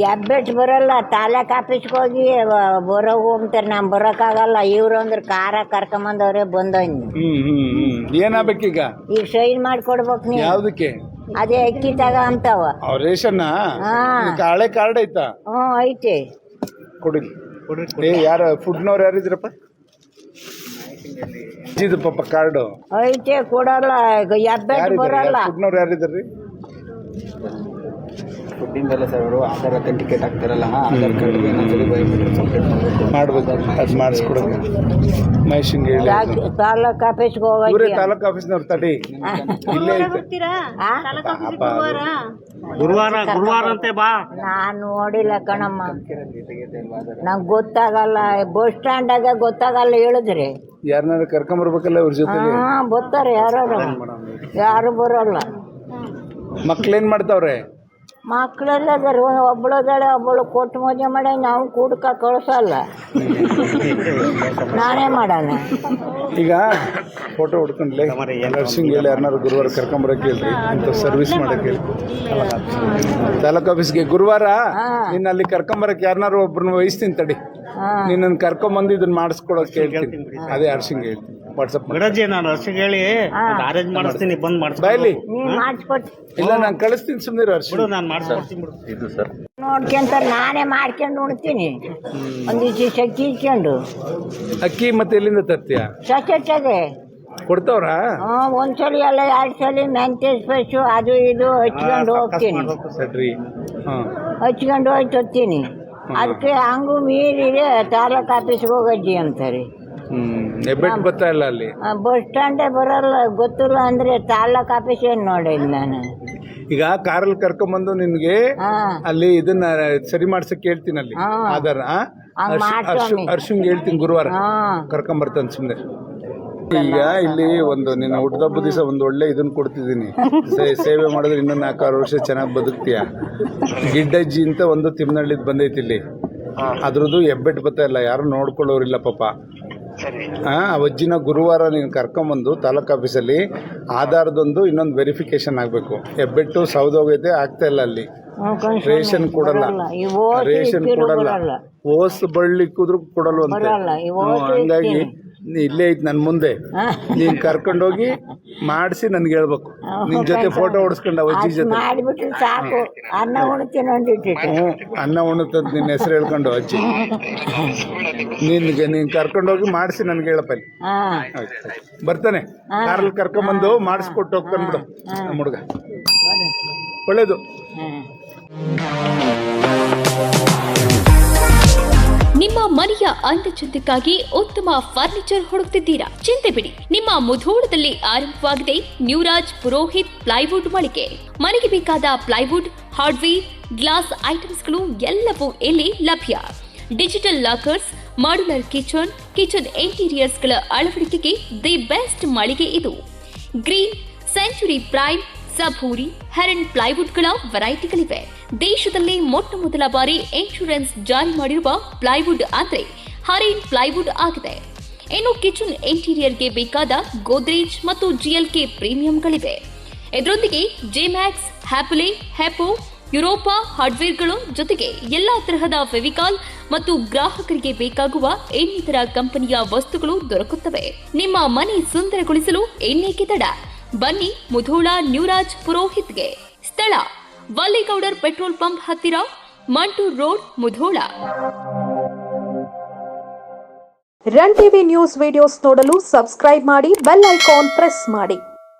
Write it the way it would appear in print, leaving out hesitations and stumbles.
ಹೆಬ್ಬೆಟ್ ಬರಲ್ಲ, ತಾಲೂಕ್ ಆಫೀಸ್ಗೆ ಹೋಗಿ ಬರೋಗು ಅಂತಾರೆ. ನಮ್ ಬರೋಕ್ಕಾಗಲ್ಲ. ಇವ್ರು ಅಂದ್ರೆ ಕಾರ ಕರ್ಕೊಂಬಂದವ್ರೆ ಬಂದವ್ನಿ. ಏನಾಗ್ಬೇಕೀಗ? ಈಗ ಸೈನ್ ಮಾಡ್ಕೊಡ್ಬೇಕು ನೀವು. ಯಾವ್ದಕ್ಕೆ? ಅದೇ ಅಕ್ಕಿ ತಗ ಅಂತಾವ. ರೇಷನ್ ಹಳೆ ಕಾರ್ಡ್ ಐತಾ? ಐತೆ. ಕೊಡಿ. ಯಾರ ಫುಡ್ನವ್ರು ಯಾರಿದ್ರಪ್ಪ? ಇದು ಪಾಪ ಕಾರ್ಡು ಐತೆ, ಕೊಡಲ್ಲ. ಹೆಬ್ಬೆಟ್ ಬರಲ್ಲ. ಫುಡ್ನವ್ರು ಯಾರಿದ್ರಿ? ಫುಡ್ಡಿಂದೆಲ್ಲ ಸರ್ ಅವರು ಆಧಾರ್ ಅಥೆಂಟಿಕೇಟ್ ಆಗ್ತಾರಲ್ಲ, ಆಧಾರ್ ಕಾರ್ಡ್ ಮಾಡ್ಬೇಕು. ಅದು ಮಾಡಿಸ್ಕೊಡೋದು ಮಹೇಶಂಗೆ ಹೇಳಿ. ತಾಲೂಕ್ ಆಫೀಸ್ಗೆ ಇವರೇ ಹೋಗಿ ತಾಲೂಕ್ ಆಫೀಸ್ನವ್ರು ತಡಿ. ಇಲ್ಲೇ ಐತೆ ಗುರುವಾರ ಅಂತೆ ಬಾ. ನಾನು ನೋಡಿಲ್ಲ ಕಣಮ್ಮ, ನಂಗೆ ಗೊತ್ತಾಗಲ್ಲ. ಬಸ್ ಸ್ಟ್ಯಾಂಡಾಗ ಗೊತ್ತಾಗಲ್ಲ ಹೇಳಿದ್ರಿ. ಯಾರನ್ನಾರು ಕರ್ಕೊಂಬರ್ಬೇಕಲ್ಲ ಇವ್ರ ಜೊತೆ. ಬರ್ತಾರೆ ಯಾರು ಬರೋಲ್ಲ. ಮಕ್ಳೇನ್ ಮಾಡ್ತಾವ್ರೆ? ಮಕ್ಕಳೆಲ್ಲ ಒಬ್ಬಳದಾಳೆ, ಒಬ್ಬಳು ಕೊಟ್ಟು ಮದುವೆ ಮಾಡಿ ನಾವು ಕೂಡ್ಕ ಕಳ್ಸಲ್ಲ. ನಾನೇ ಮಾಡೋಣ. ಈಗ ಫೋಟೋ ಹೊಡ್ಕೊಂಡ್ಲೆ ನರ್ಸಿಂಗ್ ಹೇಳಿ ಯಾರನ್ನಾರು ಗುರುವಾರ ಕರ್ಕೊಂಬರಕ್ಕೆ ಹೇಳ್ರಿ, ಇಂಥ ಸರ್ವಿಸ್ ಮಾಡಕ್ಕೆ ಹೇಳಿ. ತಾಲೂಕ್ ಆಫೀಸ್ಗೆ ಗುರುವಾರ ನಿನ್ನ ಅಲ್ಲಿ ಕರ್ಕೊಂಬರಕ್ಕೆ ಯಾರನ್ನಾರು ಒಬ್ರನ್ನ ವಹಿಸ್ತೀನಿ ತಡಿ. ನಿನ್ನ ಕರ್ಕೊಂಬಂದು ಇದನ್ನ ಮಾಡಿಸ್ಕೊಳಕ್ಕೆ ಹೇಳ್ತೀನಿ. ಅದೇ ನರ್ಸಿಂಗ್ ಹೇಳ್ತೀನಿ. ವಾಟ್ಸಪ್ ನಾನು ವರ್ಷಕ್ಕೆ ಹೇಳಿ ಅರೇಂಜ್ ಮಾಡಿಸ್ತೀನಿ, ಬಂದ್ ಬಾಯ್ಲಿ. ಮಾಡಿಸ್ಕೊಡ್ತೀನಿ. ಇಲ್ಲ ನಾನು ಕಳಿಸ್ತೀನಿ, ಸುಮ್ಮನೆ ವರ್ಷ ನಾನು ಮಾಡಿಸ್ಕೊಡ್ತೀನಿ. ಇದು ಸರ್ ನೋಡ್ಕೊಂತಾರೆ, ನಾನೇ ಮಾಡ್ಕೊಂಡು ಉಣ್ತೀನಿ. ಒಂದಿಷ್ಟು ಅಕ್ಕಿ ಇಟ್ಕೊಂಡು. ಅಕ್ಕಿ ಮತ್ತೆ ಎಲ್ಲಿಂದ ತರ್ತೀಯ? ಸಚೆಟ್ಟದೆ ಕೊಡ್ತಾವ್ರಾ? ಒಂದ್ಸಲಿ ಅಲ್ಲ 2 ಸಲ ಮೆಂತ್ಯ ಸ್ಪೆಷು ಅದು ಇದು ಹಚ್ಕೊಂಡು ಹೋಗ್ತೀನಿ. ಸರಿ. ಹಚ್ಕೊಂಡು ಹೋಗಿ ತರ್ತೀನಿ. ಅದಕ್ಕೆ ಹಂಗೂ ಮೀರಿದೆ ತಾಲೂಕ್ ಆಫೀಸ್ಗೆ ಹೋಗಜ್ಜಿ ಅಂತಾರೆ. ಹೆಬ್ಬೆಟ್ ಬರ್ತಾ ಇಲ್ಲ ಅಲ್ಲಿ. ಬಸ್ ಸ್ಟ್ಯಾಂಡೇ ಬರಲ್ಲ, ಗೊತ್ತಿಲ್ಲ ಅಂದ್ರೆ ತಾಲೂಕ್ ಆಫೀಸ್ ಏನು ನೋಡಿಲ್ಲ ನಾನು. ಈಗ ಕಾರಲ್ಲಿ ಕರ್ಕೊಂಬಂದು ನಿನ್ಗೆ ಅಲ್ಲಿ ಇದನ್ನ ಸರಿ ಮಾಡ್ಸಕ್ ಹೇಳ್ತೀನಿ ಅಲ್ಲಿ ಆಧಾರ. ಅರ್ಶಂಗ್ ಹೇಳ್ತೀನಿ ಗುರುವಾರ ಕರ್ಕೊಂಬರ್ತಾನೆ ಸುಮ್ಮನೆ. ಈಗ ಇಲ್ಲಿ ಒಂದು ನಿನ್ನ ಹುಟ್ಟದಬ್ಬ ದಿವಸ ಒಂದು ಒಳ್ಳೆ ಇದನ್ನ ಕೊಡ್ತಿದ್ದೀನಿ. ಸೇವೆ ಮಾಡಿದ್ರೆ ಇನ್ನೂ 4-6 ವರ್ಷ ಚೆನ್ನಾಗಿ ಬದುಕ್ತೀಯ. ಗಿಡ್ಡಜ್ಜಿ ಅಂತ ಒಂದು ತಿಮ್ಮನಹಳ್ಳಿದ್ ಬಂದೈತಿ ಇಲ್ಲಿ. ಅದ್ರದ್ದು ಹೆಬ್ಬೆಟ್ ಬರ್ತಾ ಇಲ್ಲ, ಯಾರು ನೋಡ್ಕೊಳ್ಳೋರಿಲ್ಲ ಪಾಪ. ಆ ಅಜ್ಜಿನ ಗುರುವಾರ ನೀನು ಕರ್ಕೊಂಬಂದು ತಾಲೂಕ್ ಆಫೀಸಲ್ಲಿ ಆಧಾರದೊಂದು ಇನ್ನೊಂದು ವೆರಿಫಿಕೇಶನ್ ಆಗಬೇಕು. ಹೆಬ್ಬೆಟ್ಟು ಸೌದೋಗೈತೆ, ಆಗ್ತಾ ಇಲ್ಲ ಅಲ್ಲಿ. ರೇಷನ್ ಕೊಡಲ್ಲ, ರೇಷನ್ ಕೊಡಲ್ಲ. ಓಸ್ ಬಳ್ಳಿಕ್ಕಿದ್ರು ಕೊಡಲ್ವಂತೆ. ಹಂಗಾಗಿ ಇಲ್ಲೇ ಐತಿ ನನ್ನ ಮುಂದೆ. ನೀನ್ ಕರ್ಕೊಂಡೋಗಿ ಮಾಡಿಸಿ ನನ್ಗೆ ಹೇಳ್ಬೇಕು. ನಿನ್ ಜೊತೆ ಫೋಟೋ ಹೊಡ್ಸ್ಕೊಂಡ ಅಜ್ಜಿ ಜೊತೆ. ಸಾಕು, ಅನ್ನ ಉಣ್ತೀನಿ. ಅನ್ನ ಉಣ್ಣುತ್ತಂತ ನಿನ್ನ ಹೆಸರು ಹೇಳ್ಕೊಂಡು ಅಜ್ಜಿ. ನೀನ್ ಕರ್ಕೊಂಡೋಗಿ ಮಾಡಿಸಿ ನನ್ಗೆ ಹೇಳಪ್ಪ ಇಲ್ಲಿ. ಬರ್ತಾನೆ ಕಾರಲ್ಲಿ ಕರ್ಕೊಂಬಂದು ಮಾಡಿಸ್ಕೊಟ್ಟು ಹೋಗ್ತಾನೆ ಬಿಡು ನಮ್ಮ ಹುಡುಗ. ಒಳ್ಳೇದು. ನಿಮ್ಮ ಮನೆಯ ಅಂದಚಂದಕ್ಕಾಗಿ ಉತ್ತಮ ಫರ್ನಿಚರ್ ಹುಡುಕ್ತಿದ್ದೀರಾ? ಚಿಂತೆ ಬಿಡಿ, ನಿಮ್ಮ ಮುಧೋಳದಲ್ಲಿ ಆರಂಭವಾಗಿದೆ ನ್ಯೂರಾಜ್ ಪುರೋಹಿತ್ ಪ್ಲೈವುಡ್ ಮಳಿಗೆ. ಮನೆಗೆ ಬೇಕಾದ ಪ್ಲೈವುಡ್, ಹಾರ್ಡ್ವೇರ್, ಗ್ಲಾಸ್ ಐಟಮ್ಸ್ಗಳು ಎಲ್ಲವೂ ಇಲ್ಲಿ ಲಭ್ಯ. ಡಿಜಿಟಲ್ ಲಾಕರ್ಸ್, ಮಾಡ್ಯುಲರ್ ಕಿಚನ್ ಇಂಟೀರಿಯರ್ಸ್ಗಳ ಅಳವಡಿಕೆಗೆ ದಿ ಬೆಸ್ಟ್ ಮಳಿಗೆ ಇದು. ಗ್ರೀನ್, ಸೆಂಚುರಿ ಪ್ರೈಮ್, ಸಭೂರಿ, ಹೆರನ್ ಪ್ಲೈವುಡ್ಗಳ ವೆರೈಟಿಗಳಿವೆ. ದೇಶದಲ್ಲಿ ಮೊಟ್ಟ ಮೊದಲ ಬಾರಿ ಇನ್ಶೂರೆನ್ಸ್ ಜಾರಿ ಮಾಡಿರುವ ಪ್ಲೈವುಡ್ ಅಂದ್ರೆ ಹರೇನ್ ಪ್ಲೈವುಡ್ ಆಗಿದೆ. ಇನ್ನು ಕಿಚನ್ ಇಂಟೀರಿಯರ್ಗೆ ಬೇಕಾದ ಗೋದ್ರೇಜ್ ಮತ್ತು GLK ಪ್ರೀಮಿಯಂಗಳಿವೆ. ಇದರೊಂದಿಗೆ ಜೆಮ್ಯಾಕ್ಸ್, ಹ್ಯಾಪಲೆ, ಹೆಪೋ, ಯುರೋಪಾ ಹಾರ್ಡ್ವೇರ್ಗಳು ಜೊತೆಗೆ ಎಲ್ಲಾ ತರಹದ ಫೆವಿಕಾಲ್ ಮತ್ತು ಗ್ರಾಹಕರಿಗೆ ಬೇಕಾಗುವ ಇನ್ನಿತರ ಕಂಪನಿಯ ವಸ್ತುಗಳು ದೊರಕುತ್ತವೆ. ನಿಮ್ಮ ಮನೆ ಸುಂದರಗೊಳಿಸಲು ಇನ್ನೇಕೆ ತಡ? ಬನ್ನಿ ಮುಧೋಳ ನ್ಯೂರಾಜ್ ಪುರೋಹಿತ್ಗೆ. ಸ್ಥಳ ವಲ್ಲಿಗೌಡರ್ ಪೆಟ್ರೋಲ್ ಪಂಪ್ ಹತ್ತಿರ, Mantur road, Mudhol. Run TV news videos ನೋಡಲು ಸಬ್ಸ್ಕ್ರೈಬ್ ಮಾಡಿ, ಬೆಲ್ ಐಕಾನ್ ಪ್ರೆಸ್ ಮಾಡಿ.